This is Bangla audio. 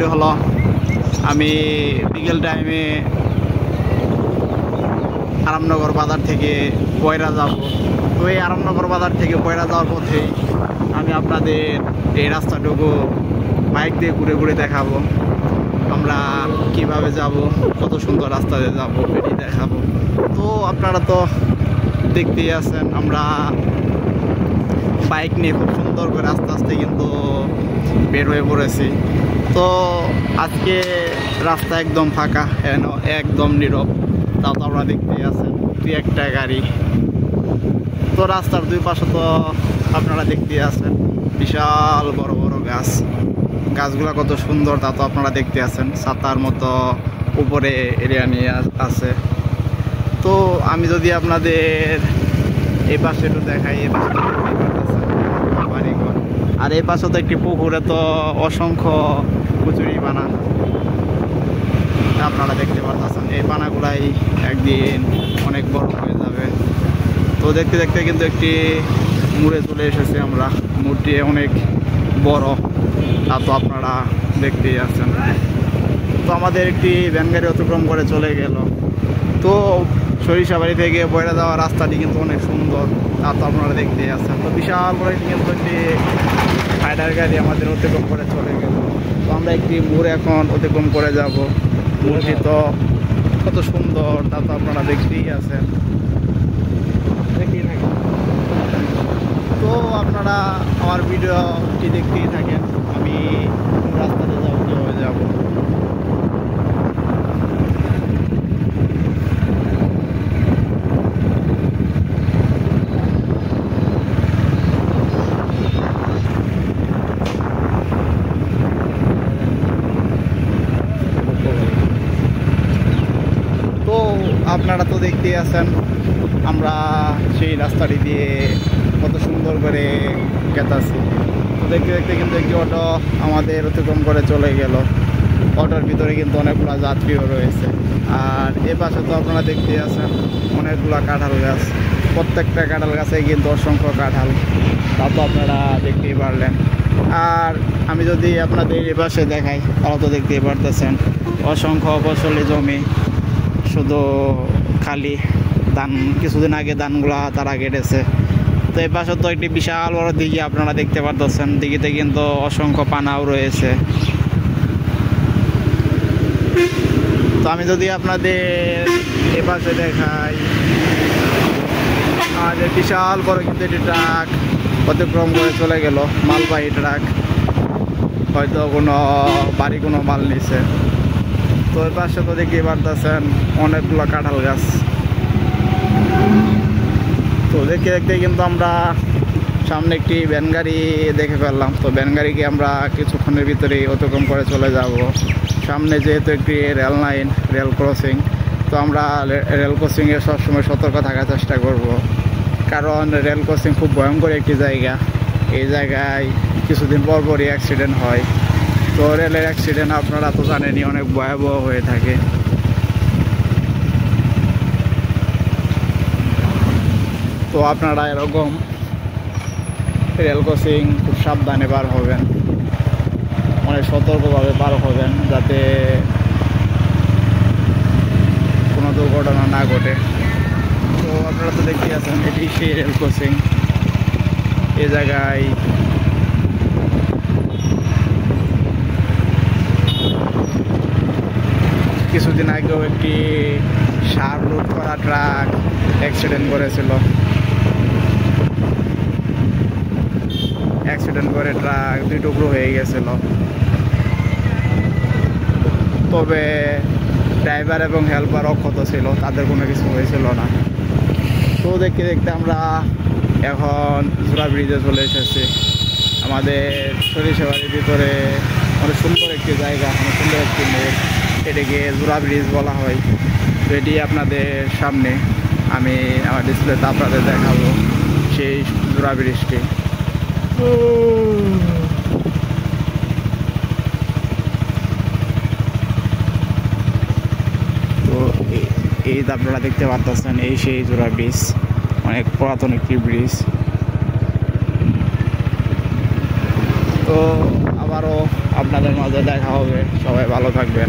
ঘটনাটি হলো আমি বিকেল টাইমে আরামনগর বাজার থেকে পয়রা যাব। তো এই আরামনগর বাজার থেকে পয়রা যাওয়ার পথে আমি আপনাদের এই রাস্তাটুকু বাইক দিয়ে ঘুরে ঘুরে দেখাবো। আমরা কিভাবে যাব, কত সুন্দর রাস্তা দিয়ে যাবো এটি দেখাবো। তো আপনারা তো দেখতেই আছেন, আমরা বাইক নিয়ে খুব সুন্দর করে আস্তে আস্তে কিন্তু বের হয়ে পড়েছি। তো আজকে রাস্তা একদম ফাঁকা, একদম নীরব। তাও তো আমরা দেখতেই আছেন দুই একটা গাড়ি। তো রাস্তার দুই পাশে তো আপনারা দেখতেই আছেন বিশাল বড় বড় গাছ। গাছগুলা কত সুন্দর তা তো আপনারা দেখতে আছেন, ছাতার মতো উপরে এরিয়া নিয়ে আছে। তো আমি যদি আপনাদের এই পাশে একটু দেখাই, এই পাশে বাড়িঘর, আর এই পাশে তো একটি পুকুরে তো অসংখ্য কচুরি বানা আপনারা দেখতে পাচ্ছেন। এই বানাগুলাই একদিন অনেক বড় হয়ে যাবে। তো দেখতে দেখতে কিন্তু একটি মুড়ে চলে এসেছি আমরা। মুড়টি অনেক বড় তা তো আপনারা দেখতেই আছেন। তো আমাদের একটি ভ্যান গাড়ি অতিক্রম করে চলে গেল। তো সরিষাবাড়ি থেকে বয়রা যাওয়ার রাস্তাটি কিন্তু অনেক সুন্দর তা তো আপনারা দেখতেই আছেন। তো বিশাল বড় কিন্তু একটি ফাইটার গাড়ি আমাদের অতিক্রম করে চলে গেল। তো আমরা একটি মোড় এখন অতিক্রম করে যাব। মোড়টি তো কত সুন্দর তা তো আপনারা দেখতেই আছেন, দেখতেই থাকেন। তো আপনারা আমার ভিডিওটি দেখতেই থাকেন, আমি রাস্তাতে যাবো, কীভাবে যাবো। তো আপনারা তো দেখতেই আছেন আমরা সেই রাস্তাটি দিয়ে কত সুন্দর করে গেতাছি। তো দেখতে দেখতে কিন্তু একটি অটো আমাদের অতিক্রম করে চলে গেল। অটোর ভিতরে কিন্তু অনেকগুলো যাত্রীও রয়েছে। আর এ পাশে তো আপনারা দেখতেই আছেন অনেকগুলো কাঁঠাল গাছ। প্রত্যেকটা কাঁঠাল গাছে কিন্তু অসংখ্য কাঁঠাল, তা তো আপনারা দেখতেই পারলেন। আর আমি যদি আপনাদের এ পাশে দেখাই, তারা তো দেখতেই পারতেছেন অসংখ্য ফসলি জমি, শুধু খালি ধান। কিছুদিন আগে ধানগুলা তারা কেটেছে। তো এই পাশে তো একটি বিশাল বড় দিঘি আপনারা দেখতে পারতেছেন। দিঘিতে কিন্তু অসংখ্য পানাও রয়েছে। তো আমি যদি আপনাদের এ পাশে দেখাই, আমাদের বিশাল বড় কিন্তু একটি ট্রাক অতিক্রম করে চলে গেল, মালবাহী ট্রাক, হয়তো কোনো বাড়ি কোনো মাল নিছে। তো এর পাশে তো দেখতেই পারতেছেন অনেকগুলো কাঁঠাল গাছ। তো দেখতে দেখতে কিন্তু আমরা সামনে একটি ভ্যান গাড়ি দেখে ফেললাম। তো ভ্যান গাড়িকে আমরা কিছুক্ষণের ভিতরেই অতিক্রম করে চলে যাব। সামনে যেহেতু একটি রেল লাইন, রেল ক্রসিং, তো আমরা রেল ক্রসিংয়ে সবসময় সতর্ক থাকার চেষ্টা করব, কারণ রেল ক্রসিং খুব ভয়ঙ্কর একটি জায়গা। এই জায়গায় কিছুদিন পর পরই অ্যাক্সিডেন্ট হয়। তো রেলের অ্যাক্সিডেন্ট আপনারা তো জানেনই অনেক ভয়াবহ হয়ে থাকে। তো আপনারা এরকম রেল ক্রসিং খুব সাবধানে পার হবেন, অনেক সতর্কভাবে পার হবেন, যাতে কোনো দুর্ঘটনা না ঘটে। তো আপনারা তো দেখতেই আছেন এটি সেই রেল ক্রসিং। এ জায়গায় কিছুদিন আগেও একটি সার লোড করা ট্রাক অ্যাক্সিডেন্ট করেছিল। অ্যাক্সিডেন্ট করে ট্রাক দুই টুকরো হয়ে গেছিল। তবে ড্রাইভার এবং হেল্পার অক্ষত ছিল, তাদের কোনো কিছু হয়েছিল না। তো দেখতে দেখতে আমরা এখন জোড়া ব্রিজে চলে এসেছি। আমাদের সরিষাবাড়ির ভিতরে অনেক সুন্দর একটি জায়গা, অনেক সুন্দর একটি মোড়, এটিকে জোড়া ব্রিজ বলা হয়। তো এটি আপনাদের সামনে আমি আমার ডিসপ্লেতে আপনাদের দেখাবো সেই জোড়া ব্রিজটি। তো এই আপনারা দেখতে পাচ্ছেন এই সেই জোড়া ব্রিজ, অনেক পুরাতন একটি ব্রিজ। তো আবারও আপনাদের মাঝে দেখা হবে। সবাই ভালো থাকবেন।